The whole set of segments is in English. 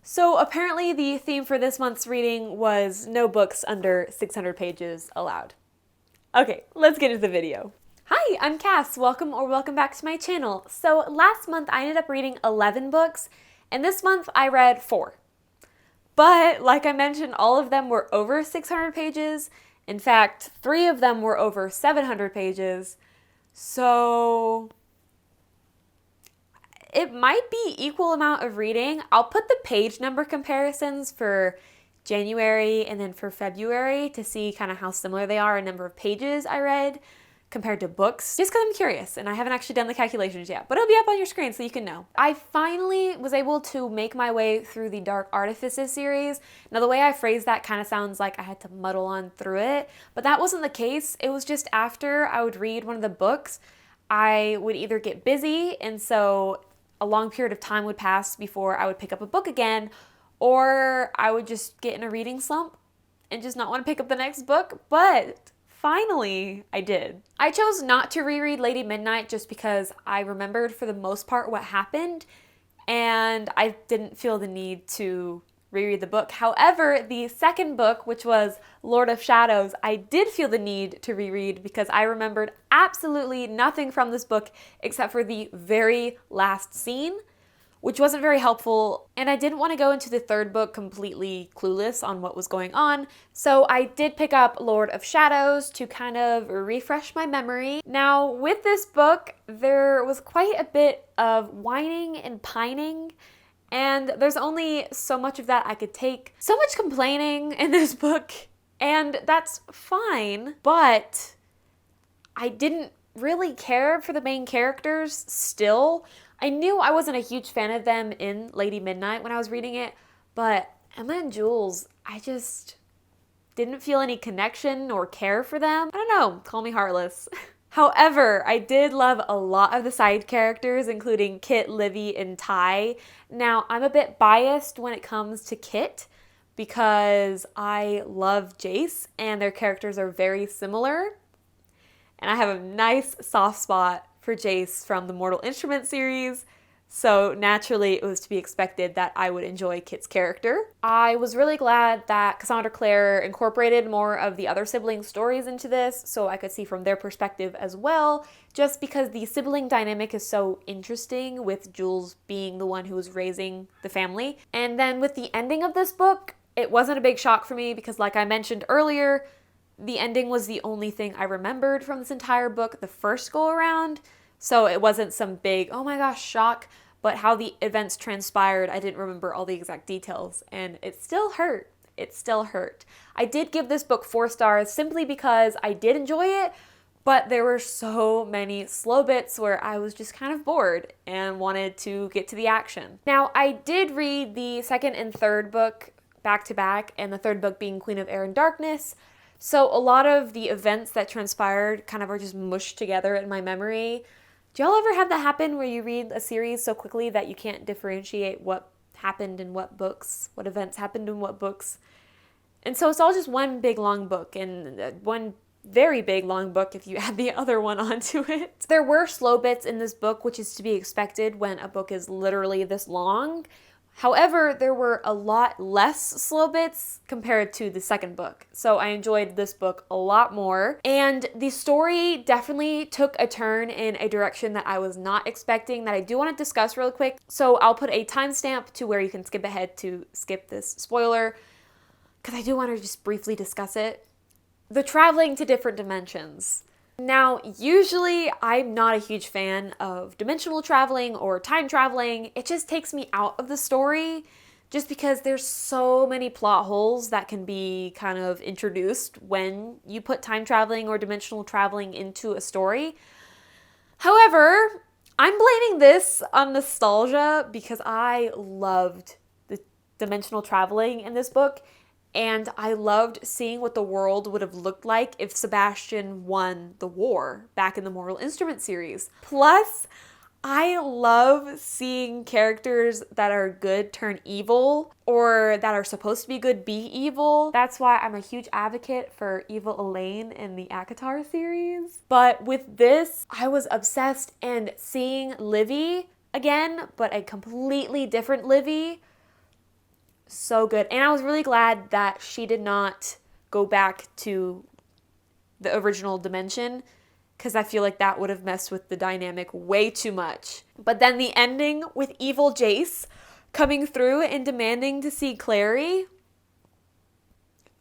So apparently the theme for this month's reading was no books under 600 pages allowed. Okay, let's get into the video. Hi, I'm Cass. Welcome back to my channel. So last month I ended up reading 11 books, and this month I read 4. But like I mentioned, all of them were over 600 pages. In fact, 3 of them were over 700 pages. So it might be equal amount of reading. I'll put the page number comparisons for January and then for February to see kind of how similar they are in number of pages I read compared to books, just because I'm curious and I haven't actually done the calculations yet, but it'll be up on your screen so you can know. I finally was able to make my way through the Dark Artifices series. Now the way I phrased that kind of sounds like I had to muddle on through it, but that wasn't the case. It was just after I would read one of the books, I would either get busy, and so a long period of time would pass before I would pick up a book again, or I would just get in a reading slump and just not want to pick up the next book, but finally I did. I chose not to reread Lady Midnight just because I remembered for the most part what happened, and I didn't feel the need to reread the book. However, the second book, which was Lord of Shadows, I did feel the need to reread because I remembered absolutely nothing from this book except for the very last scene, which wasn't very helpful, and I didn't want to go into the third book completely clueless on what was going on, so I did pick up Lord of Shadows to kind of refresh my memory. Now, with this book, there was quite a bit of whining and pining, and there's only so much of that I could take. So much complaining in this book, and that's fine, but I didn't really care for the main characters still. I knew I wasn't a huge fan of them in Lady Midnight when I was reading it, but Emma and Jules, I just didn't feel any connection or care for them. I don't know, call me heartless. However, I did love a lot of the side characters, including Kit, Livy, and Ty. Now, I'm a bit biased when it comes to Kit because I love Jace and their characters are very similar. And I have a nice soft spot for Jace from the Mortal Instruments series, so naturally it was to be expected that I would enjoy Kit's character. I was really glad that Cassandra Clare incorporated more of the other sibling stories into this so I could see from their perspective as well, just because the sibling dynamic is so interesting with Jules being the one who was raising the family. And then with the ending of this book, it wasn't a big shock for me because, like I mentioned earlier, the ending was the only thing I remembered from this entire book the first go around, so it wasn't some big, oh my gosh, shock, but how the events transpired, I didn't remember all the exact details, and it still hurt. It still hurt. I did give this book 4 stars simply because I did enjoy it, but there were so many slow bits where I was just kind of bored and wanted to get to the action. Now, I did read the second and third book back to back, and the third book being Queen of Air and Darkness, so a lot of the events that transpired kind of are just mushed together in my memory. Do y'all ever have that happen where you read a series so quickly that you can't differentiate what happened in what books, what events happened in what books? And so it's all just one big long book, and one very big long book if you add the other one onto it. There were slow bits in this book, which is to be expected when a book is literally this long. However, there were a lot less slow bits compared to the second book, so I enjoyed this book a lot more. And the story definitely took a turn in a direction that I was not expecting that I do want to discuss real quick. So I'll put a timestamp to where you can skip ahead to skip this spoiler, because I do want to just briefly discuss it. The traveling to different dimensions. Now, usually I'm not a huge fan of dimensional traveling or time traveling. It just takes me out of the story just because there's so many plot holes that can be kind of introduced when you put time traveling or dimensional traveling into a story. However, I'm blaming this on nostalgia because I loved the dimensional traveling in this book. And I loved seeing what the world would have looked like if Sebastian won the war back in the Mortal Instruments series. Plus, I love seeing characters that are good turn evil, or that are supposed to be good be evil. That's why I'm a huge advocate for Evil Elaine in the ACOTAR series. But with this, I was obsessed, and seeing Livy again, but a completely different Livy, so good. And I was really glad that she did not go back to the original dimension, because I feel like that would have messed with the dynamic way too much. But then the ending with evil Jace coming through and demanding to see Clary,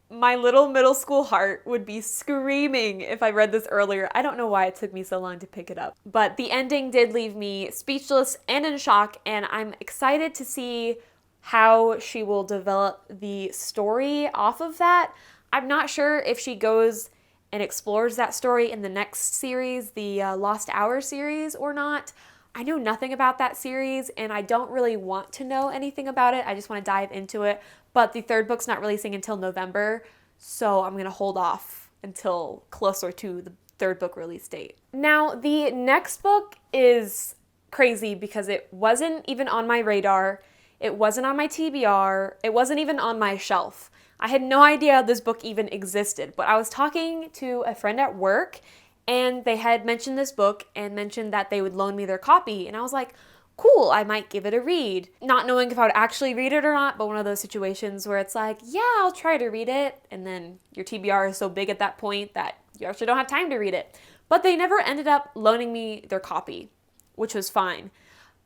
my little middle school heart would be screaming if I read this earlier. I don't know why it took me so long to pick it up. But the ending did leave me speechless and in shock, and I'm excited to see how she will develop the story off of that. I'm not sure if she goes and explores that story in the next series, the Lost Hours series, or not. I know nothing about that series, and I don't really want to know anything about it. I just want to dive into it. But the third book's not releasing until November, so I'm going to hold off until closer to the third book release date. Now, the next book is crazy because it wasn't even on my radar. It wasn't on my TBR. It wasn't even on my shelf. I had no idea this book even existed, but I was talking to a friend at work, and they had mentioned this book and mentioned that they would loan me their copy. And I was like, cool, I might give it a read. Not knowing if I would actually read it or not, but one of those situations where it's like, yeah, I'll try to read it. And then your TBR is so big at that point that you actually don't have time to read it. But they never ended up loaning me their copy, which was fine.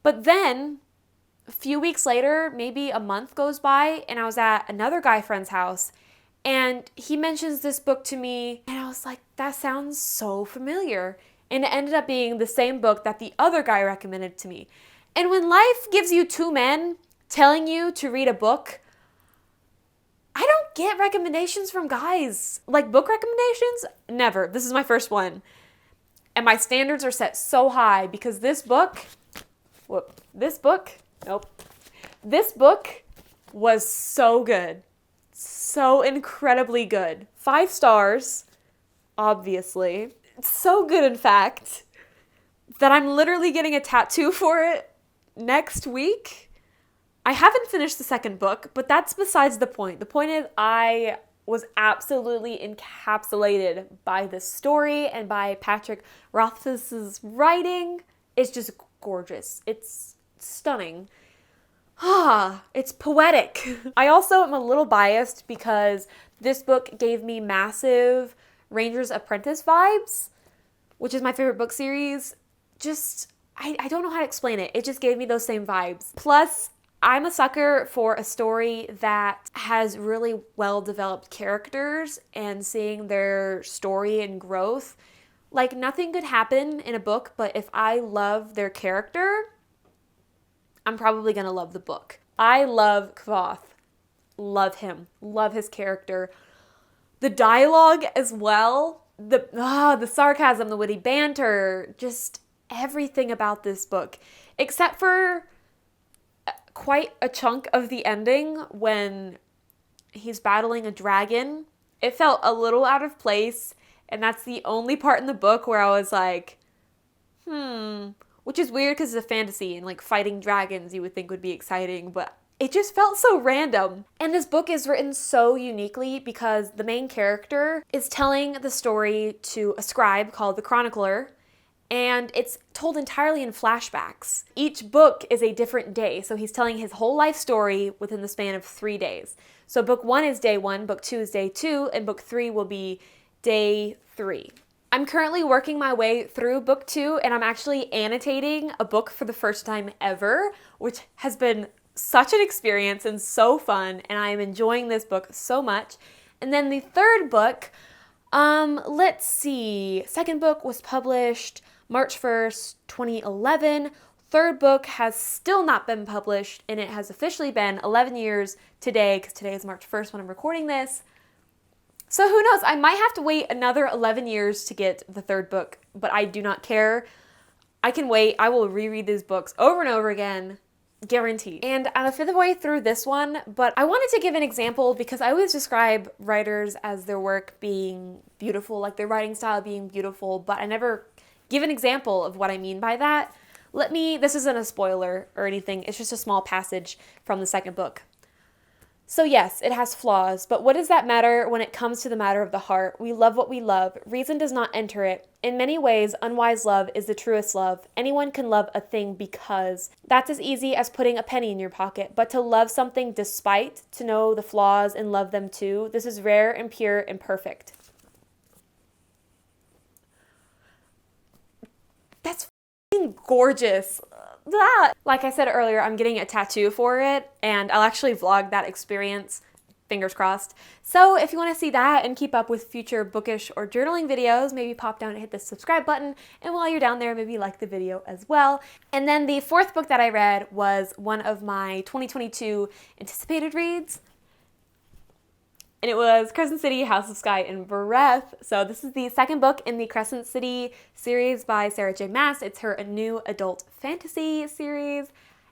But then a few weeks later, maybe a month goes by, and I was at another guy friend's house, and he mentions this book to me, and I was like, that sounds so familiar. And it ended up being the same book that the other guy recommended to me. And when life gives you two men telling you to read a book, I don't get recommendations from guys. Like book recommendations? Never. This is my first one. And my standards are set so high because this book was so good. So incredibly good. 5 stars, obviously. It's so good, in fact, that I'm literally getting a tattoo for it next week. I haven't finished the second book, but that's besides the point. The point is I was absolutely encapsulated by this story and by Patrick Rothfuss's writing. It's just gorgeous. It's stunning. It's poetic. I also am a little biased because this book gave me massive Ranger's Apprentice vibes, which is my favorite book series. I don't know how to explain it. It just gave me those same vibes. Plus, I'm a sucker for a story that has really well-developed characters and seeing their story and growth. Like, nothing could happen in a book, but if I love their character, I'm probably going to love the book. I love Kvoth. Love him. Love his character. The dialogue as well. The sarcasm, the witty banter, just everything about this book. Except for quite a chunk of the ending when he's battling a dragon. It felt a little out of place, and that's the only part in the book where I was like, which is weird because it's a fantasy and like fighting dragons you would think would be exciting, but it just felt so random. And this book is written so uniquely because the main character is telling the story to a scribe called the Chronicler, and it's told entirely in flashbacks. Each book is a different day, so he's telling his whole life story within the span of 3 days. So book 1 is day 1, book 2 is day 2, and book 3 will be day 3. I'm currently working my way through book 2, and I'm actually annotating a book for the first time ever, which has been such an experience and so fun, and I am enjoying this book so much. And then the third book, let's see, second book was published March 1st, 2011. Third book has still not been published, and it has officially been 11 years today, because today is March 1st when I'm recording this. So who knows, I might have to wait another 11 years to get the third book, but I do not care. I can wait. I will reread these books over and over again, guaranteed. And I'm a fifth of the way through this one, but I wanted to give an example because I always describe writers as their work being beautiful, like their writing style being beautiful, but I never give an example of what I mean by that. This isn't a spoiler or anything, it's just a small passage from the second book. So yes, it has flaws, but what does that matter when it comes to the matter of the heart? We love what we love. Reason does not enter it. In many ways, unwise love is the truest love. Anyone can love a thing because. That's as easy as putting a penny in your pocket. But to love something despite, to know the flaws and love them too, this is rare and pure and perfect. That's f***ing gorgeous. Like I said earlier, I'm getting a tattoo for it, and I'll actually vlog that experience, fingers crossed. So if you want to see that and keep up with future bookish or journaling videos, maybe pop down and hit the subscribe button, and while you're down there, maybe like the video as well. And then the fourth book that I read was one of my 2022 anticipated reads, and it was Crescent City, House of Sky and Breath. So this is the second book in the Crescent City series by Sarah J. Maas. It's her new adult fantasy series,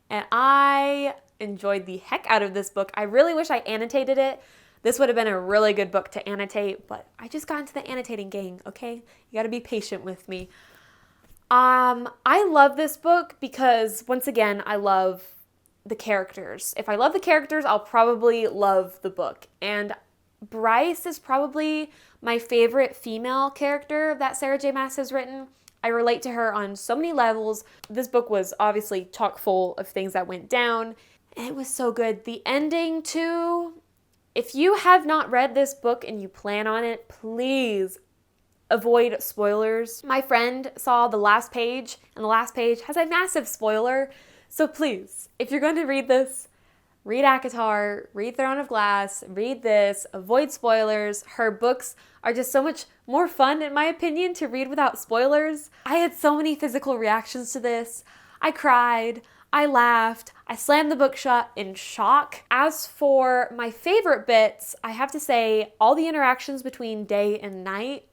and I enjoyed the heck out of this book. I really wish I annotated it. This would have been a really good book to annotate, but I just got into the annotating gang, okay? You gotta be patient with me. I love this book because, once again, I love the characters. If I love the characters, I'll probably love the book. And Bryce is probably my favorite female character that Sarah J. Maas has written. I relate to her on so many levels. This book was obviously chock full of things that went down, and it was so good. The ending too. If you have not read this book and you plan on it, please avoid spoilers. My friend saw the last page, and the last page has a massive spoiler. So please, if you're going to read this, read ACOTAR, read Throne of Glass, read this, avoid spoilers. Her books are just so much more fun, in my opinion, to read without spoilers. I had so many physical reactions to this. I cried, I laughed, I slammed the book shut in shock. As for my favorite bits, I have to say all the interactions between day and night,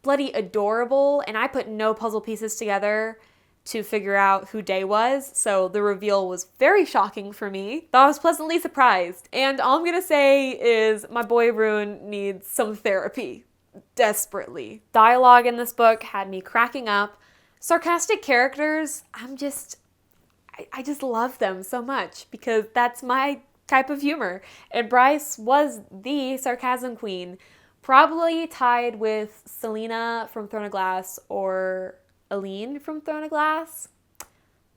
bloody adorable, and I put no puzzle pieces together to figure out who Day was, so the reveal was very shocking for me, though I was pleasantly surprised. And all I'm gonna say is my boy Rune needs some therapy, desperately. Dialogue in this book had me cracking up. Sarcastic characters, I just love them so much because that's my type of humor. And Bryce was the sarcasm queen, probably tied with Selena from Throne of Glass or Aline from Throne of Glass.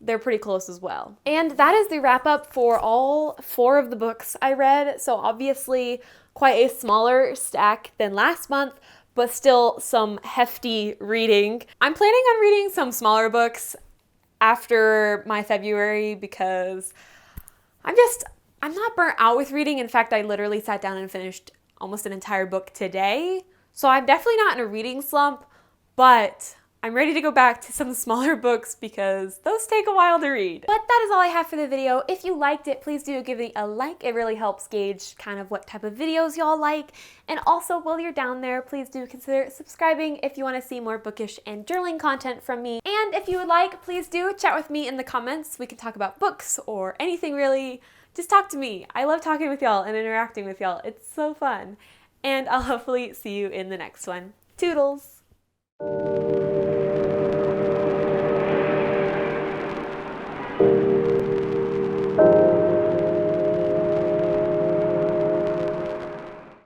They're pretty close as well. And that is the wrap up for all 4 of the books I read. So obviously quite a smaller stack than last month, but still some hefty reading. I'm planning on reading some smaller books after my February because I'm not burnt out with reading. In fact, I literally sat down and finished almost an entire book today. So I'm definitely not in a reading slump, but I'm ready to go back to some smaller books because those take a while to read. But that is all I have for the video. If you liked it, please do give it a like. It really helps gauge kind of what type of videos y'all like. And also, while you're down there, please do consider subscribing if you want to see more bookish and journaling content from me. And if you would like, please do chat with me in the comments. We can talk about books or anything really. Just talk to me. I love talking with y'all and interacting with y'all. It's so fun. And I'll hopefully see you in the next one. Toodles!